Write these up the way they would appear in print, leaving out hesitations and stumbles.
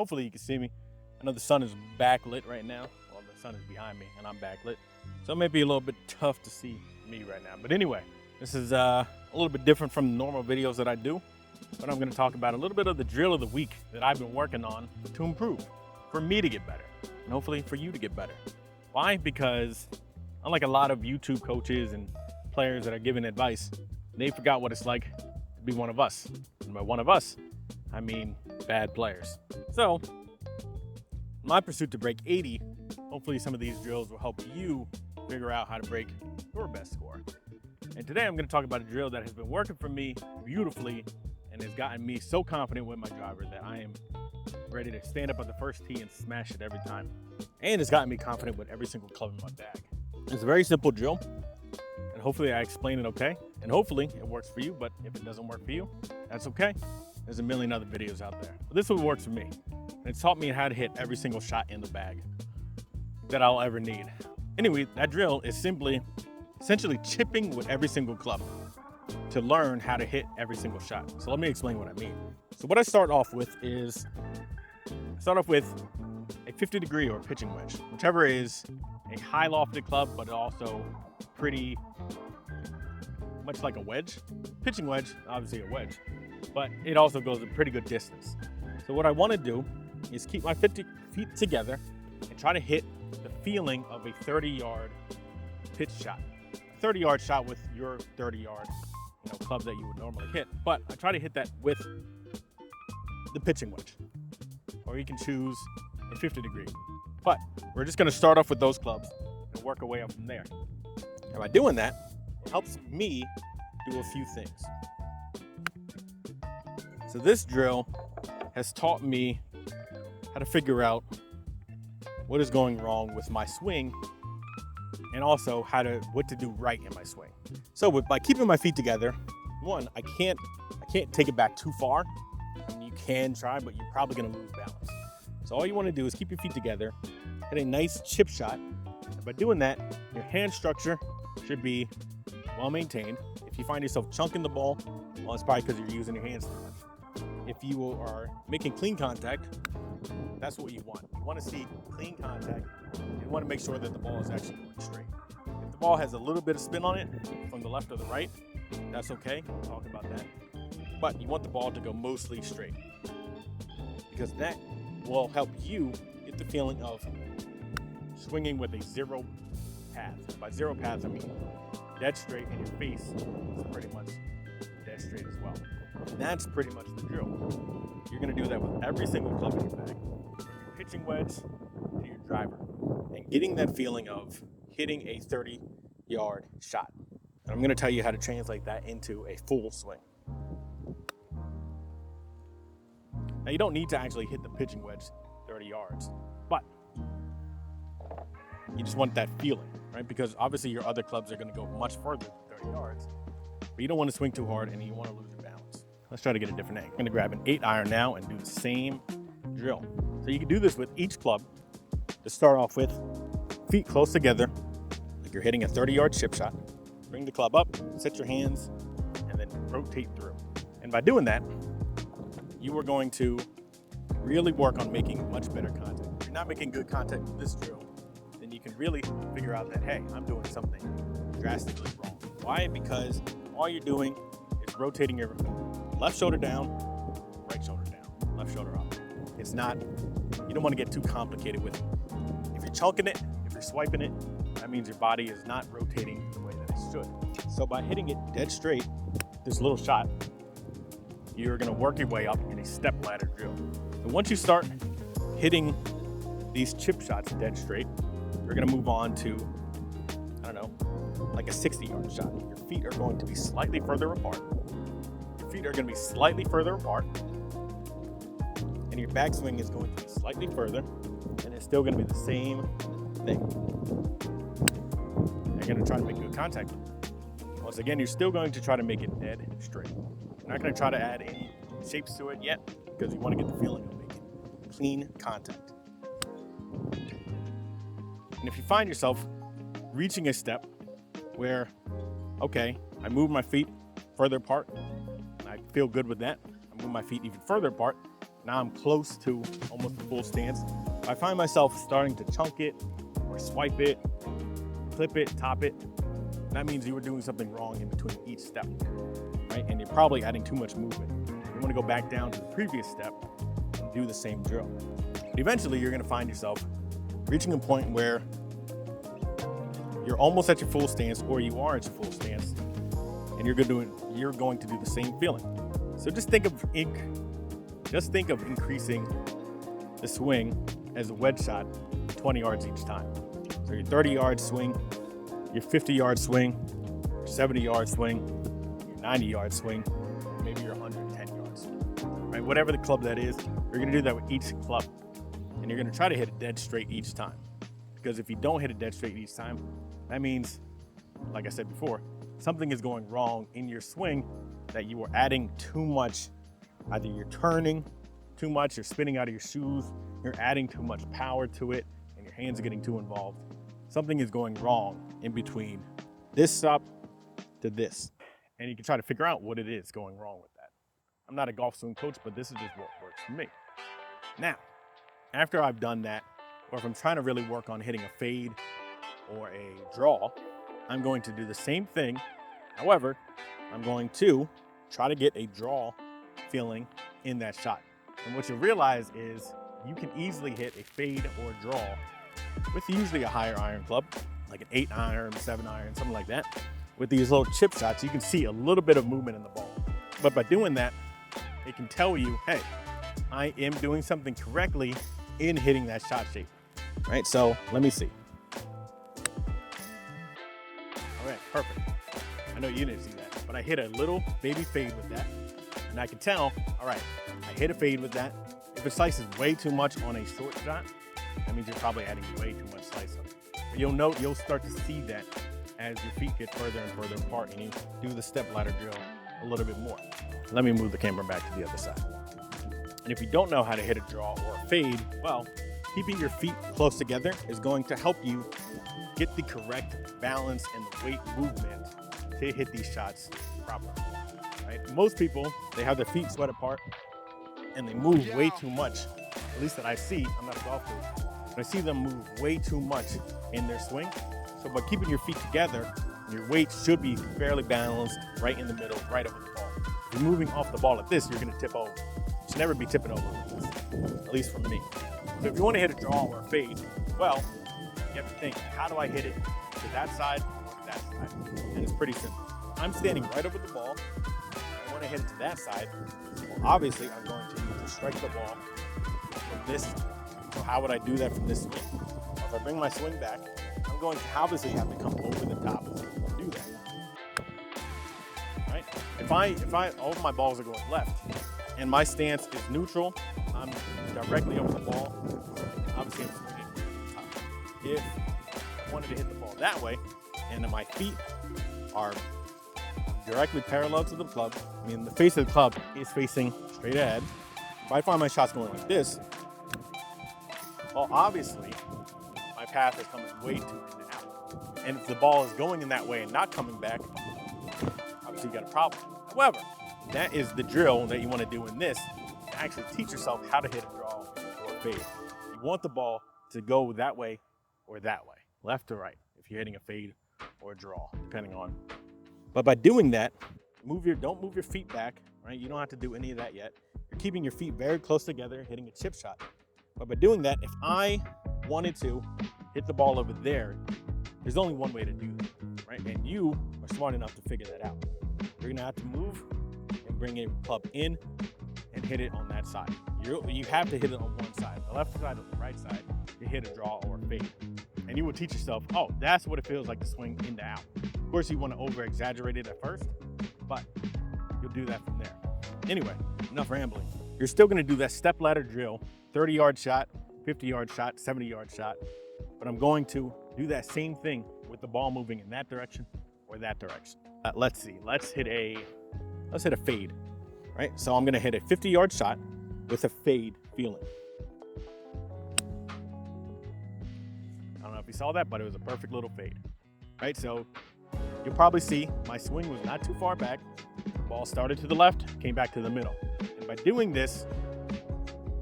Hopefully you can see me. I know the sun is backlit right now. Well, the sun is behind me and I'm backlit. So it may be a little bit tough to see me right now. But anyway, this is a little bit different from the normal videos that I do. But I'm gonna talk about a little bit of the drill of the week that I've been working on to improve, for me to get better, and hopefully for you to get better. Why? Because unlike a lot of YouTube coaches and players that are giving advice, they forgot what it's like to be one of us. And by one of us, I mean bad players. So, my pursuit to break 80, hopefully some of these drills will help you figure out how to break your best score. And today I'm going to talk about a drill that has been working for me beautifully and has gotten me so confident with my driver that I am ready to stand up at the first tee and smash it every time. And it's gotten me confident with every single club in my bag. It's a very simple drill, and hopefully I explain it okay, and hopefully it works for you. But if it doesn't work for you, that's okay. There's a million other videos out there. But this is what works for me. And it's taught me how to hit every single shot in the bag that I'll ever need. Anyway, that drill is essentially chipping with every single club to learn how to hit every single shot. So let me explain what I mean. So what I start off with is, a 50-degree or pitching wedge, whichever is a high lofted club, but also pretty much like a wedge. Pitching wedge, obviously a wedge, but it also goes a pretty good distance. So what I want to do is keep my 50 feet together and try to hit the feeling of a 30-yard pitch shot. A 30-yard shot with your 30-yard club that you would normally hit. But I try to hit that with the pitching wedge. Or you can choose a 50-degree. But we're just going to start off with those clubs and work our way up from there. And by doing that, it helps me do a few things. So this drill has taught me how to figure out what is going wrong with my swing and also what to do right in my swing. So by keeping my feet together, one, I can't take it back too far. I mean, you can try, but you're probably gonna lose balance. So all you wanna do is keep your feet together, hit a nice chip shot. And by doing that, your hand structure should be well maintained. If you find yourself chunking the ball, well, it's probably because you're using your hands too much. If you are making clean contact, that's what you want. You want to see clean contact. You want to make sure that the ball is actually going straight. If the ball has a little bit of spin on it from the left or the right, that's okay. We'll talk about that. But you want the ball to go mostly straight, because that will help you get the feeling of swinging with a zero path. By zero path, I mean dead straight, and your face is pretty much dead straight as well. And that's pretty much the drill. You're going to do that with every single club in your bag, from your pitching wedge to your driver, and getting that feeling of hitting a 30-yard shot. And I'm going to tell you how to translate that into a full swing. Now, you don't need to actually hit the pitching wedge 30 yards, but you just want that feeling, right? Because obviously your other clubs are going to go much further than 30 yards, but you don't want to swing too hard and you want to lose your balance. Let's try to get a different angle. I'm going to grab an 8-iron now and do the same drill. So you can do this with each club. To start off with, feet close together, like you're hitting a 30-yard chip shot. Bring the club up, set your hands, and then rotate through. And by doing that, you are going to really work on making much better contact. If you're not making good contact with this drill, then you can really figure out that, hey, I'm doing something drastically wrong. Why? Because all you're doing is rotating your left shoulder down, right shoulder down, left shoulder up. It's not, you don't want to get too complicated with it. If you're chunking it, if you're swiping it, that means your body is not rotating the way that it should. So by hitting it dead straight, this little shot, you're going to work your way up in a step ladder drill. So once you start hitting these chip shots dead straight, you're going to move on to, like a 60-yard shot. Your feet are going to be slightly further apart. And your backswing is going to be slightly further, and it's still going to be the same thing. You're going to try to make good contact with it. Once again, you're still going to try to make it dead straight. You're not going to try to add any shapes to it yet, because you want to get the feeling of making clean contact. And if you find yourself reaching a step where, okay, I move my feet further apart, and I feel good with that, I move my feet even further apart, Now I'm close to almost the full stance. If I find myself starting to chunk it or swipe it, clip it, top it, that means you were doing something wrong in between each step, right? And you're probably adding too much movement. You want to go back down to the previous step and do the same drill. But eventually you're going to find yourself reaching a point where you're almost at your full stance, or you are at your full stance, and you're going to do the same feeling. So just think of increasing the swing as a wedge shot 20 yards each time. So your 30-yard swing, your 50-yard swing, your 70-yard swing, your 90-yard swing, maybe your 110-yard swing, right? Whatever the club that is, you're gonna do that with each club. And you're gonna try to hit it dead straight each time. Because if you don't hit it dead straight each time, that means, like I said before, something is going wrong in your swing, that you are adding too much. Either you're turning too much, you're spinning out of your shoes, you're adding too much power to it, and your hands are getting too involved. Something is going wrong in between this stop to this. And you can try to figure out what it is going wrong with that. I'm not a golf swing coach, but this is just what works for me. Now, after I've done that, or if I'm trying to really work on hitting a fade or a draw, I'm going to do the same thing. However, I'm going to try to get a draw feeling in that shot. And what you'll realize is you can easily hit a fade or a draw with usually a higher iron club, like an 8 iron, 7 iron, something like that. With these little chip shots, you can see a little bit of movement in the ball. But by doing that, it can tell you, hey, I am doing something correctly in hitting that shot shape, right? So let me see. All right, perfect. I know you didn't see that, but I hit a little baby fade with that. And I can tell, all right, I hit a fade with that. If it slices way too much on a short shot, that means you're probably adding way too much slice on it. But you'll start to see that as your feet get further and further apart and you do the step ladder drill a little bit more. Let me move the camera back to the other side. And if you don't know how to hit a draw or a fade, well, keeping your feet close together is going to help you get the correct balance and the weight movement to hit these shots properly, right? Most people, they have their feet spread apart and they move way too much. At least that I see, I'm not a golf coach, but I see them move way too much in their swing. So by keeping your feet together, your weight should be fairly balanced, right in the middle, right over the ball. If you're moving off the ball like this, you're gonna tip over. You should never be tipping over like this, at least for me. So if you wanna hit a draw or a fade, well, you have to think, how do I hit it to that side or to that side? And it's pretty simple. I'm standing right over the ball. I wanna hit it to that side. Well, obviously, I'm going to need to strike the ball from this side. So how would I do that from this swing? Well, if I bring my swing back, I'm going to obviously have to come over the top to do that. Right? If all of my balls are going left and my stance is neutral, I'm directly over the ball, obviously I'm swinging top. If I wanted to hit the ball that way and my feet are directly parallel to the club, I mean the face of the club is facing straight ahead, if I find my shots going like this, well obviously my path is coming way too in and out. And if the ball is going in that way and not coming back, obviously you got a problem. However, that is the drill that you want to do in this, to actually teach yourself how to hit a draw or a fade. You want the ball to go that way or that way, left or right, if you're hitting a fade or a draw, depending on. But by doing that, don't move your feet back, right? You don't have to do any of that yet. You're keeping your feet very close together, hitting a chip shot. But by doing that, if I wanted to hit the ball over there, there's only one way to do that, right? And you are smart enough to figure that out. You're gonna have to move and bring a club in and hit it on that side. You have to hit it on one side, the left side or the right side, to hit a draw or a fade. And you will teach yourself, oh, that's what it feels like to swing in to out. Of course, you want to over-exaggerate it at first, but you'll do that from there. Anyway, enough rambling. You're still gonna do that step ladder drill, 30-yard shot, 50-yard shot, 70-yard shot, but I'm going to do that same thing with the ball moving in that direction or that direction. Let's see, let's hit a fade, right? So I'm gonna hit a 50-yard shot with a fade feeling. I don't know if you saw that, but it was a perfect little fade, right? So you'll probably see my swing was not too far back. The ball started to the left, came back to the middle. And by doing this,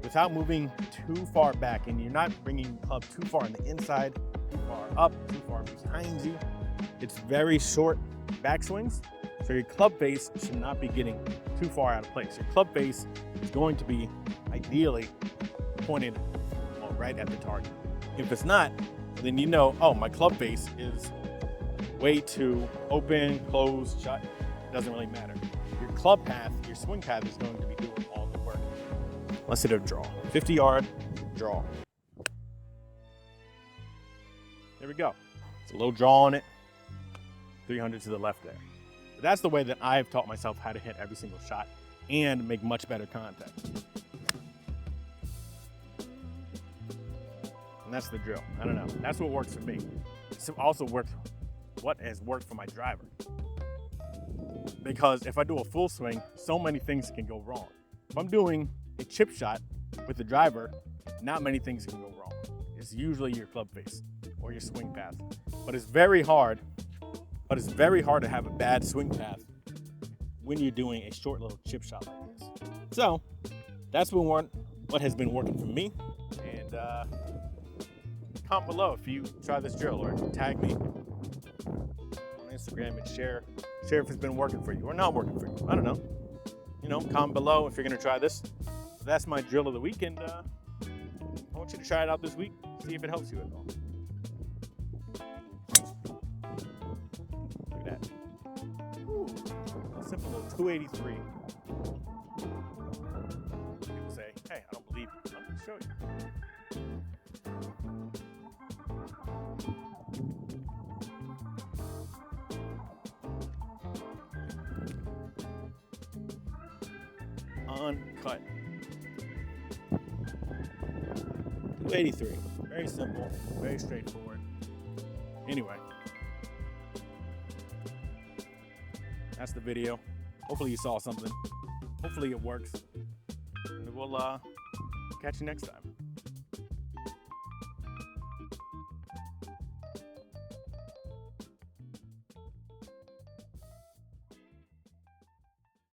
without moving too far back, and you're not bringing the club too far on the inside, too far up, too far behind you. It's very short backswings, so your club face should not be getting too far out of place. Your club face is going to be ideally pointed right at the target. If it's not, then you know, oh, my club face is way too open, closed, shut. It doesn't really matter. Your club path, your swing path is going to be doing all the work. Let's hit a draw. 50-yard draw. There we go. It's a little draw on it. 300 to the left there. But that's the way that I've taught myself how to hit every single shot and make much better contact. And that's the drill. I don't know. That's what works for me. It's also what has worked for my driver. Because if I do a full swing, so many things can go wrong. If I'm doing a chip shot with the driver, not many things can go wrong. It's usually your club face or your swing path. But it's very hard to have a bad swing path when you're doing a short little chip shot like this. So that's what has been working for me. And comment below if you try this drill, or tag me on Instagram and share if it's been working for you or not working for you. I don't know. You know, comment below if you're gonna try this. That's my drill of the week, and I want you to try it out this week. See if it helps you at all. Look at that. Ooh, a simple little 283. People say, hey, I don't believe you. I'm gonna show you. Uncut. 283. Very simple, very straightforward. Anyway, that's the video. Hopefully you saw something. Hopefully it works. And we'll catch you next time.